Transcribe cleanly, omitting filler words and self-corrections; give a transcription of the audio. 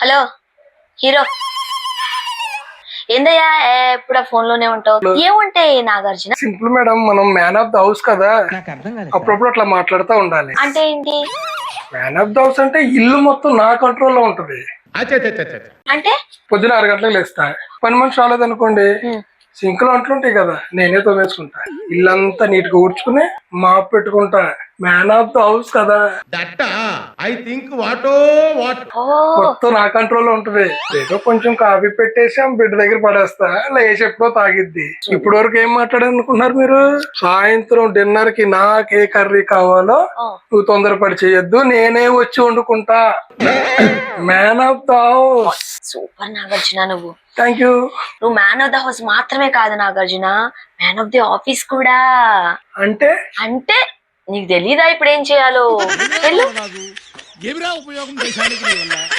Hello hero, ఏందయ్యా ఎప్పుడు phone లోనే ఉంటావు? ఏముంటాయి నాగార్జున? సింపుల్ మేడం, మనం మ్యాన్ ఆఫ్ ద హౌస్ కదా, అప్పుడప్పుడు అట్లా మాట్లాడుతూ ఉండాలి. అంటే ఏంటి? మ్యాన్ ఆఫ్ ద హౌస్ అంటే ఇల్లు మొత్తం నా కంట్రోల్లో ఉంటది. అంటే పొద్దున 6 గంటలకు లేస్తా, పని మనిషి రాలేదనుకోండి, సింకులు అంట్లుంటాయి కదా, నేనే తోమేసుకుంటా. ఇల్లంతా నీట్ గా ఊడ్చుకుని మాప్ పెట్టుకుంటా. మ్యాన్ ఆఫ్ ద హౌస్ కదా, మొత్తం నా కంట్రోల్లో ఉంటది. ఏదో కొంచెం కాఫీ పెట్టేసి బిడ్డ దగ్గర పడేస్తా, లేచి ఎప్పుడో తాగిద్ది. ఇప్పటి వరకు ఏం మాట్లాడాలనుకున్నారు మీరు? సాయంత్రం డిన్నర్ కి నాకే కర్రీ కావాలో నువ్వు తొందరపడి చేయొద్దు, నేనే వచ్చి వండుకుంటా. Man of the house. Super Nagarjuna నువ్వు. Thank you. నువ్వు మ్యాన్ ఆఫ్ ద హౌస్ మాత్రమే కాదు Nagarjuna, man of the office కూడా. అంటే అంటే నీకు తెలీదా ఇప్పుడు ఏం చేయాలో? వెళ్ళు.